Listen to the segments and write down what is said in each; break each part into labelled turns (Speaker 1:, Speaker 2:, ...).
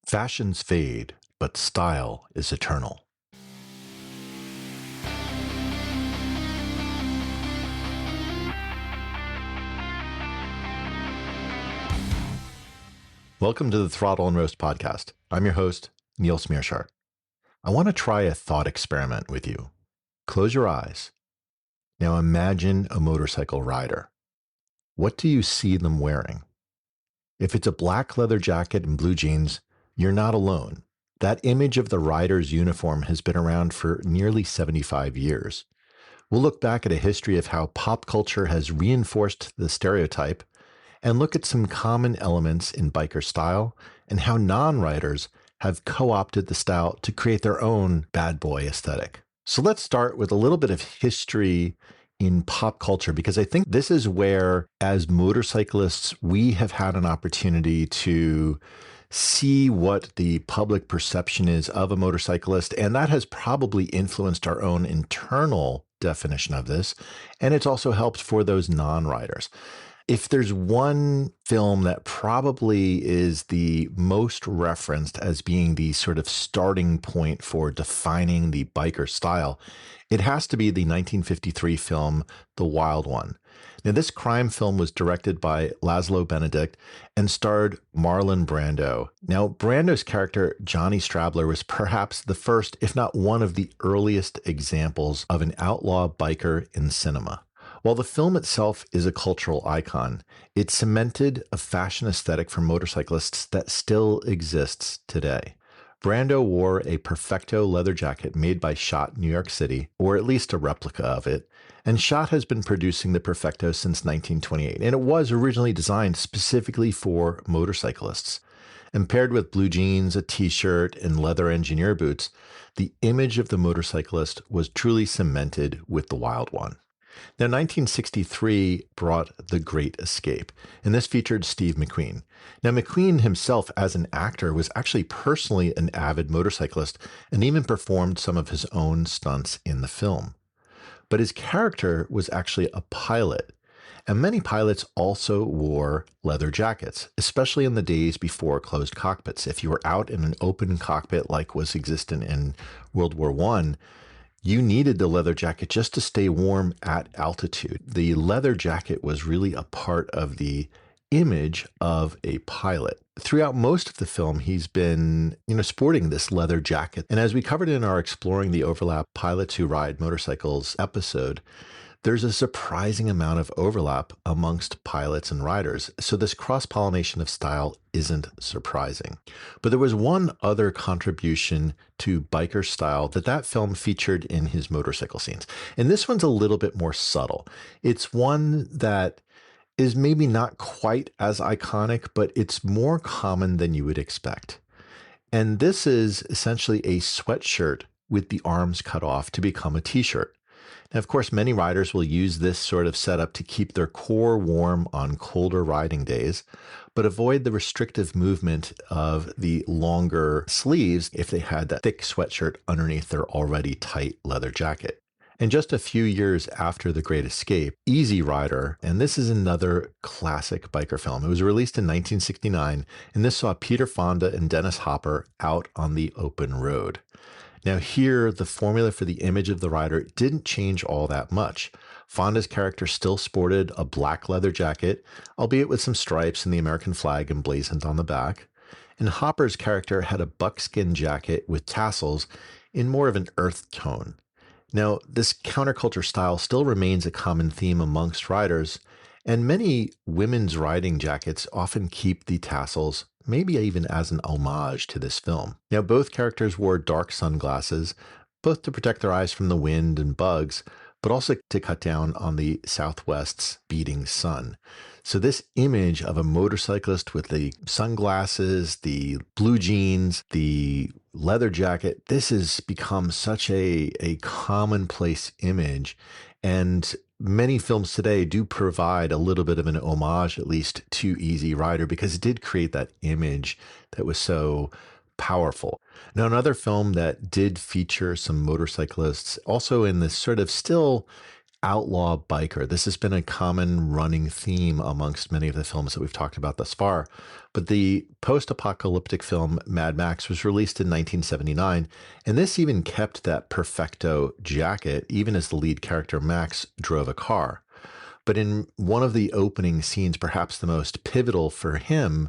Speaker 1: Fashions fade, but style is eternal. Welcome to the Throttle and Roast podcast. I'm your host, Niels Meersschaert. I want to try a thought experiment with you. Close your eyes. Now imagine a motorcycle rider. What do you see them wearing? If it's a black leather jacket and blue jeans, you're not alone. That image of the rider's uniform has been around for nearly 75 years. We'll look back at a history of how pop culture has reinforced the stereotype and look at some common elements in biker style and how non-riders have co-opted the style to create their own bad boy aesthetic. So let's start with a little bit of history in pop culture, because I think this is where, as motorcyclists, we have had an opportunity to see what the public perception is of a motorcyclist, and that has probably influenced our own internal definition of this, and it's also helped for those non-riders. If there's one film that probably is the most referenced as being the sort of starting point for defining the biker style, it has to be the 1953 film, The Wild One. Now, this crime film was directed by Laszlo Benedict and starred Marlon Brando. Now, Brando's character, Johnny Strabler, was perhaps the first, if not one of the earliest examples of an outlaw biker in cinema. While the film itself is a cultural icon, it cemented a fashion aesthetic for motorcyclists that still exists today. Brando wore a Perfecto leather jacket made by Schott New York City, or at least a replica of it, and Schott has been producing the Perfecto since 1928, and it was originally designed specifically for motorcyclists. And paired with blue jeans, a t-shirt, and leather engineer boots, the image of the motorcyclist was truly cemented with the Wild One. Now, 1963 brought The Great Escape, and this featured Steve McQueen. Now, McQueen himself, as an actor, was actually personally an avid motorcyclist and even performed some of his own stunts in the film. But his character was actually a pilot, and many pilots also wore leather jackets, especially in the days before closed cockpits. If you were out in an open cockpit like was existent in World War I, you needed the leather jacket just to stay warm at altitude. The leather jacket was really a part of the image of a pilot. Throughout most of the film, he's been, sporting this leather jacket. And as we covered in our Exploring the Overlap Pilots Who Ride Motorcycles episode, there's a surprising amount of overlap amongst pilots and riders, so this cross-pollination of style isn't surprising. But there was one other contribution to biker style that film featured in his motorcycle scenes, and this one's a little bit more subtle. It's one that is maybe not quite as iconic, but it's more common than you would expect. And this is essentially a sweatshirt with the arms cut off to become a t-shirt. Now, of course, many riders will use this sort of setup to keep their core warm on colder riding days, but avoid the restrictive movement of the longer sleeves if they had that thick sweatshirt underneath their already tight leather jacket. And just a few years after The Great Escape, Easy Rider, and this is another classic biker film. It was released in 1969, and this saw Peter Fonda and Dennis Hopper out on the open road. Now here, the formula for the image of the rider didn't change all that much. Fonda's character still sported a black leather jacket, albeit with some stripes and the American flag emblazoned on the back. And Hopper's character had a buckskin jacket with tassels in more of an earth tone. Now, this counterculture style still remains a common theme amongst riders, and many women's riding jackets often keep the tassels, maybe even as an homage to this film. Now, both characters wore dark sunglasses, both to protect their eyes from the wind and bugs, but also to cut down on the Southwest's beating sun. So this image of a motorcyclist with the sunglasses, the blue jeans, the leather jacket, this has become such a commonplace image. And many films today do provide a little bit of an homage, at least, to Easy Rider, because it did create that image that was so powerful. Now, another film that did feature some motorcyclists, also in this sort of still outlaw biker. This has been a common running theme amongst many of the films that we've talked about thus far. But the post apocalyptic film Mad Max was released in 1979, and this even kept that perfecto jacket, even as the lead character Max drove a car. But in one of the opening scenes, perhaps the most pivotal for him,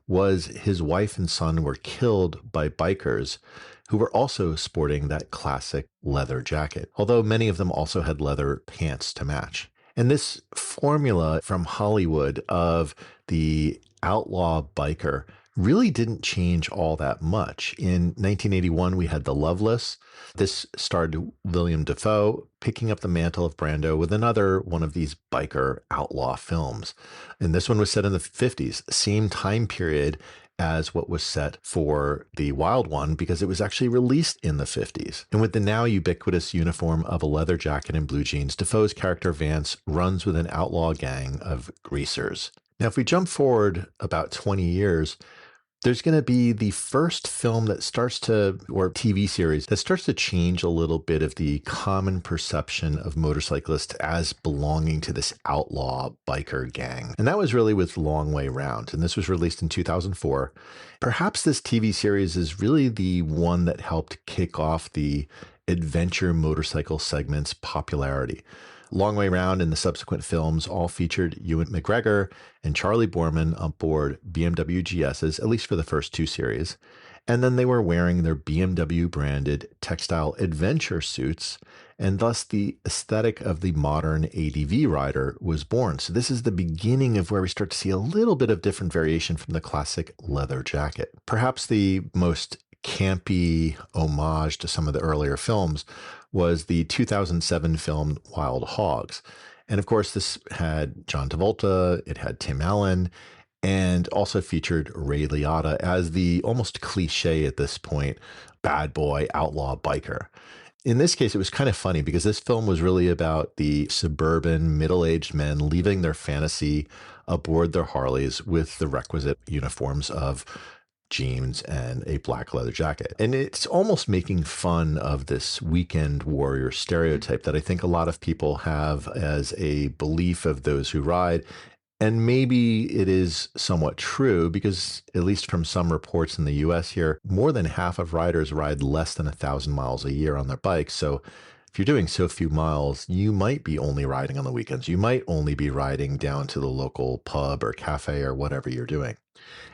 Speaker 1: was his wife and son were killed by bikers who were also sporting that classic leather jacket, although many of them also had leather pants to match. And this formula from Hollywood of the outlaw biker really didn't change all that much. In 1981, we had The Loveless. This starred William Dafoe picking up the mantle of Brando with another one of these biker outlaw films. And this one was set in the 50s, same time period as what was set for the Wild One, because it was actually released in the 50s. And with the now ubiquitous uniform of a leather jacket and blue jeans, Defoe's character Vance runs with an outlaw gang of greasers. Now, if we jump forward about 20 years, there's going to be the first film that starts to, or TV series, that starts to change a little bit of the common perception of motorcyclists as belonging to this outlaw biker gang. And that was really with Long Way Round. And this was released in 2004. Perhaps this TV series is really the one that helped kick off the adventure motorcycle segment's popularity. Long Way Round and the subsequent films all featured Ewan McGregor and Charlie Boorman on board BMW GSs, at least for the first two series. And then they were wearing their BMW branded textile adventure suits, and thus the aesthetic of the modern ADV rider was born. So this is the beginning of where we start to see a little bit of different variation from the classic leather jacket. Perhaps the most campy homage to some of the earlier films was the 2007 film Wild Hogs. And of course, this had John Travolta, it had Tim Allen, and also featured Ray Liotta as the almost cliche at this point, bad boy, outlaw biker. In this case, it was kind of funny because this film was really about the suburban middle-aged men leaving their fantasy aboard their Harleys with the requisite uniforms of jeans and a black leather jacket. And it's almost making fun of this weekend warrior stereotype that I think a lot of people have as a belief of those who ride. And maybe it is somewhat true because, at least from some reports in the US here, more than half of riders ride less than 1,000 miles a year on their bikes. So if you're doing so few miles, you might be only riding on the weekends. You might only be riding down to the local pub or cafe or whatever you're doing.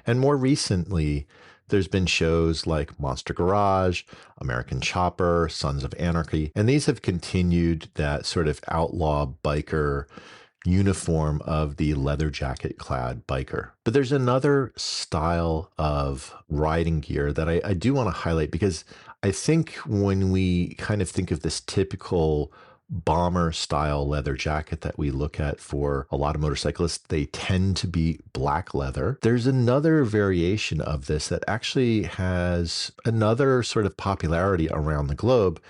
Speaker 1: And more recently, there's been shows like Monster Garage, American Chopper, Sons of Anarchy, and these have continued that sort of outlaw biker uniform of the leather jacket clad biker. But there's another style of riding gear that I do want to highlight because I think when we kind of think of this typical bomber style leather jacket that we look at for a lot of motorcyclists, they tend to be black leather. There's another variation of this that actually has another sort of popularity around the globe.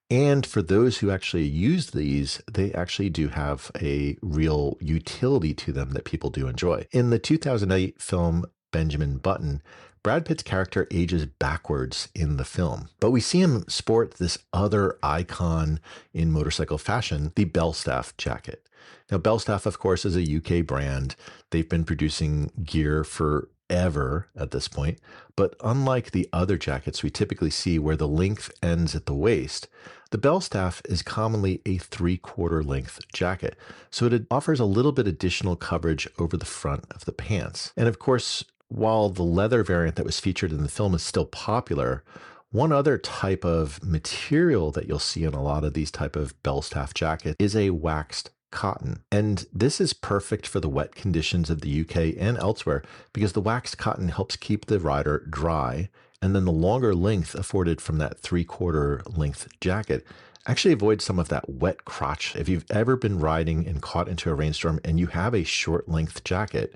Speaker 1: And for those who actually use these, they actually do have a real utility to them that people do enjoy. In the 2008 film Benjamin Button, Brad Pitt's character ages backwards in the film, but we see him sport this other icon in motorcycle fashion, the Belstaff jacket. Now, Belstaff, of course, is a UK brand. They've been producing gear forever at this point, but unlike the other jackets we typically see where the length ends at the waist, the Belstaff is commonly a 3/4 length jacket, so it offers a little bit additional coverage over the front of the pants. And of course, while the leather variant that was featured in the film is still popular, one other type of material that you'll see in a lot of these type of Belstaff jackets is a waxed cotton. And this is perfect for the wet conditions of the UK and elsewhere because the waxed cotton helps keep the rider dry. And then the longer length afforded from that 3/4 length jacket actually avoids some of that wet crotch. If you've ever been riding and caught into a rainstorm and you have a short length jacket,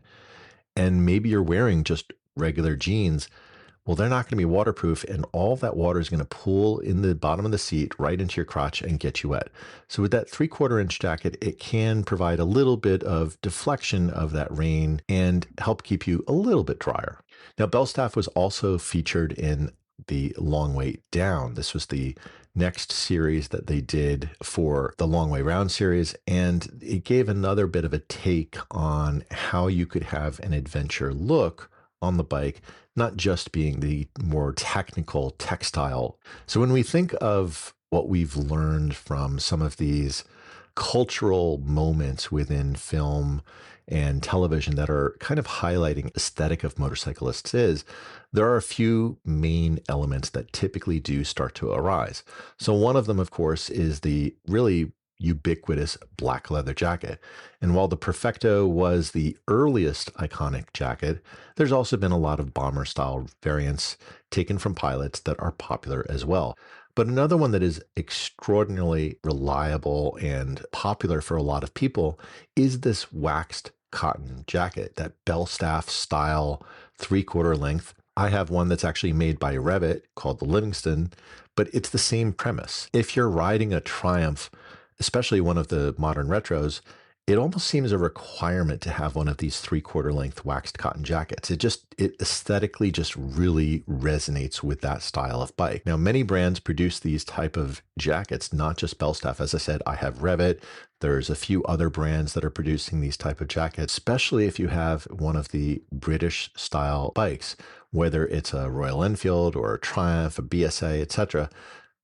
Speaker 1: and maybe you're wearing just regular jeans, well, they're not going to be waterproof, and all that water is going to pool in the bottom of the seat right into your crotch and get you wet. So with that 3/4 inch jacket, it can provide a little bit of deflection of that rain and help keep you a little bit drier. Now, Belstaff was also featured in the Long Way Down. This was the next series that they did for the Long Way Round series. And it gave another bit of a take on how you could have an adventure look on the bike, not just being the more technical textile. So when we think of what we've learned from some of these cultural moments within film and television that are kind of highlighting aesthetic of motorcyclists is there are a few main elements that typically do start to arise. So one of them, of course, is the really ubiquitous black leather jacket. And while the Perfecto was the earliest iconic jacket, there's also been a lot of bomber style variants taken from pilots that are popular as well. But another one that is extraordinarily reliable and popular for a lot of people is this waxed cotton jacket, that Belstaff style 3/4 length. I have one that's actually made by Revit called the Livingston, but it's the same premise. If you're riding a Triumph, especially one of the modern retros, it almost seems a requirement to have one of these 3/4 length waxed cotton jackets. It aesthetically just really resonates with that style of bike. Now, many brands produce these type of jackets, not just Belstaff. As I said, I have Revit. There's a few other brands that are producing these type of jackets, especially if you have one of the British style bikes, whether it's a Royal Enfield or a Triumph, a BSA, etc.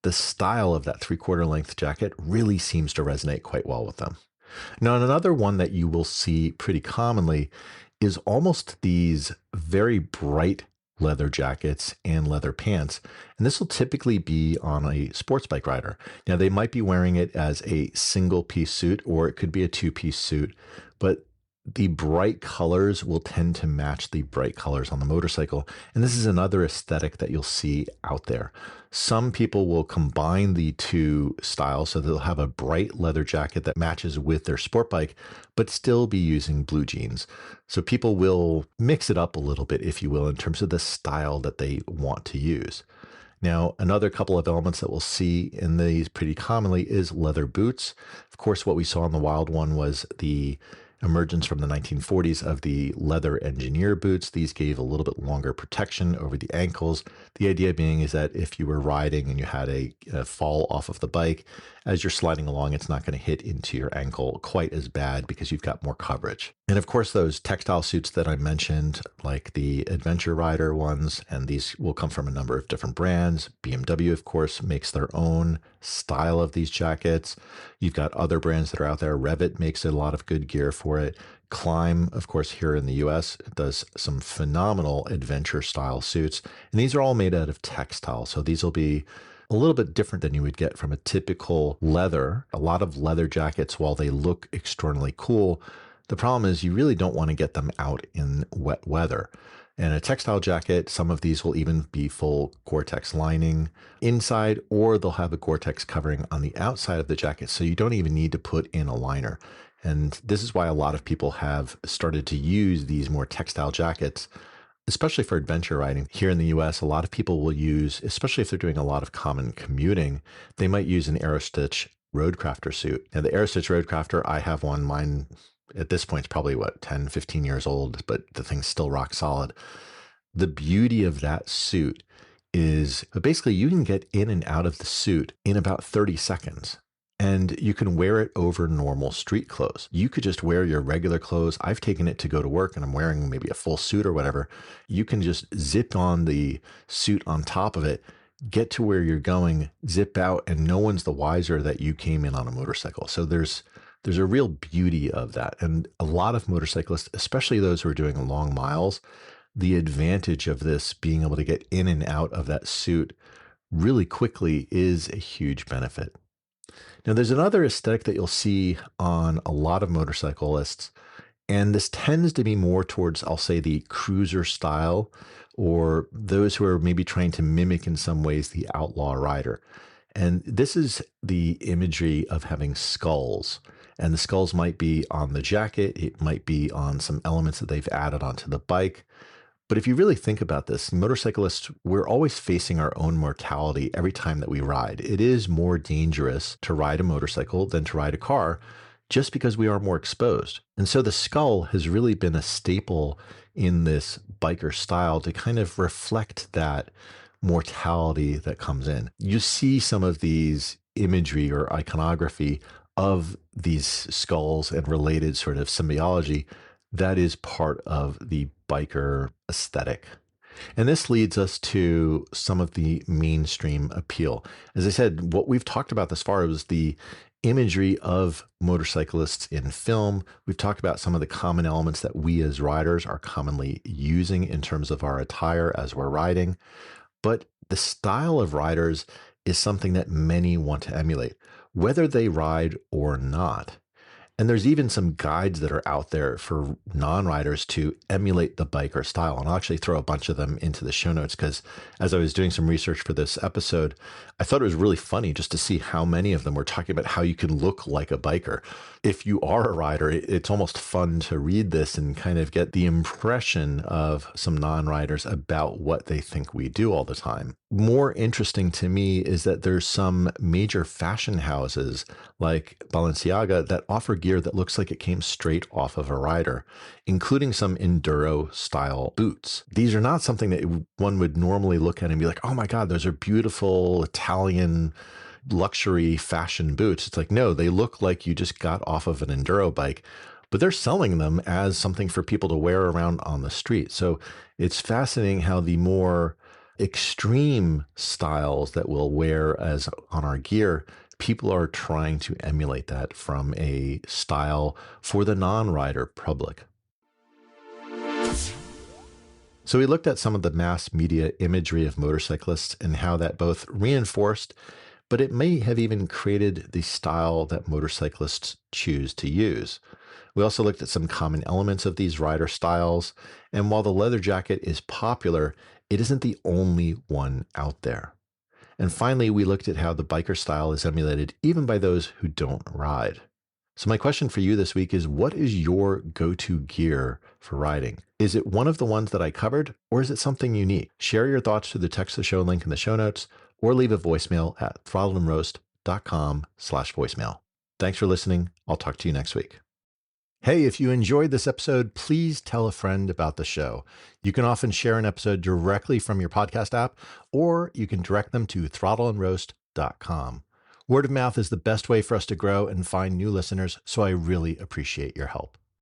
Speaker 1: The style of that 3/4 length jacket really seems to resonate quite well with them. Now, another one that you will see pretty commonly is almost these very bright leather jackets and leather pants. And this will typically be on a sports bike rider. Now, they might be wearing it as a single piece suit, or it could be a two-piece suit, but the bright colors will tend to match the bright colors on the motorcycle. And this is another aesthetic that you'll see out there. Some people will combine the two styles, so they'll have a bright leather jacket that matches with their sport bike, but still be using blue jeans. So people will mix it up a little bit, if you will, in terms of the style that they want to use. Now, another couple of elements that we'll see in these pretty commonly is leather boots. Of course, what we saw in the Wild One was the emergence from the 1940s of the leather engineer boots. These gave a little bit longer protection over the ankles. The idea being is that if you were riding and you had a fall off of the bike, as you're sliding along, it's not going to hit into your ankle quite as bad because you've got more coverage. And of course, those textile suits that I mentioned, like the Adventure Rider ones, and these will come from a number of different brands. BMW, of course, makes their own style of these jackets. You've got other brands that are out there. Revit makes a lot of good gear for it. Climb, of course, here in the US, does some phenomenal adventure style suits. And these are all made out of textile. So these will be a little bit different than you would get from a typical leather. A lot of leather jackets, while they look extraordinarily cool, the problem is you really don't want to get them out in wet weather. And a textile jacket, some of these will even be full Gore-Tex lining inside, or they'll have a Gore-Tex covering on the outside of the jacket. So you don't even need to put in a liner. And this is why a lot of people have started to use these more textile jackets, especially for adventure riding. Here in the US, a lot of people will use, especially if they're doing a lot of common commuting, they might use an Aerostitch Roadcrafter suit. Now, the Aerostitch Roadcrafter, I have one. Mine at this point is probably 10, 15 years old, but the thing's still rock solid. The beauty of that suit is basically you can get in and out of the suit in about 30 seconds. And you can wear it over normal street clothes. You could just wear your regular clothes. I've taken it to go to work and I'm wearing maybe a full suit or whatever. You can just zip on the suit on top of it, get to where you're going, zip out, and no one's the wiser that you came in on a motorcycle. So there's a real beauty of that. And a lot of motorcyclists, especially those who are doing long miles, the advantage of this being able to get in and out of that suit really quickly is a huge benefit. Now, there's another aesthetic that you'll see on a lot of motorcyclists, and this tends to be more towards, I'll say, the cruiser style, or those who are maybe trying to mimic in some ways the outlaw rider. And this is the imagery of having skulls. And the skulls might be on the jacket, it might be on some elements that they've added onto the bike. But if you really think about this, motorcyclists, we're always facing our own mortality every time that we ride. It is more dangerous to ride a motorcycle than to ride a car just because we are more exposed. And so the skull has really been a staple in this biker style to kind of reflect that mortality that comes in. You see some of these imagery or iconography of these skulls and related sort of symbology that is part of the biker aesthetic. And this leads us to some of the mainstream appeal. As I said, what we've talked about thus far was the imagery of motorcyclists in film. We've talked about some of the common elements that we as riders are commonly using in terms of our attire as we're riding. But the style of riders is something that many want to emulate, whether they ride or not. And there's even some guides that are out there for non-riders to emulate the biker style. And I'll actually throw a bunch of them into the show notes because as I was doing some research for this episode, I thought it was really funny just to see how many of them were talking about how you can look like a biker. If you are a rider, it's almost fun to read this and kind of get the impression of some non-riders about what they think we do all the time. More interesting to me is that there's some major fashion houses like Balenciaga that offer gear that looks like it came straight off of a rider, including some enduro style boots. These are not something that one would normally look at and be like, oh my God, those are beautiful Italian luxury fashion boots. It's like, no, they look like you just got off of an enduro bike, but they're selling them as something for people to wear around on the street. So it's fascinating how the more extreme styles that we'll wear as on our gear, people are trying to emulate that from a style for the non-rider public. So we looked at some of the mass media imagery of motorcyclists and how that both reinforced, but it may have even created the style that motorcyclists choose to use. We also looked at some common elements of these rider styles, and while the leather jacket is popular, it isn't the only one out there. And finally, we looked at how the biker style is emulated even by those who don't ride. So my question for you this week is, what is your go-to gear for riding? Is it one of the ones that I covered, or is it something unique? Share your thoughts through the text to show link in the show notes, or leave a voicemail at throttleandroast.com/voicemail. Thanks for listening. I'll talk to you next week. Hey, if you enjoyed this episode, please tell a friend about the show. You can often share an episode directly from your podcast app, or you can direct them to throttleandroast.com. Word of mouth is the best way for us to grow and find new listeners, so I really appreciate your help.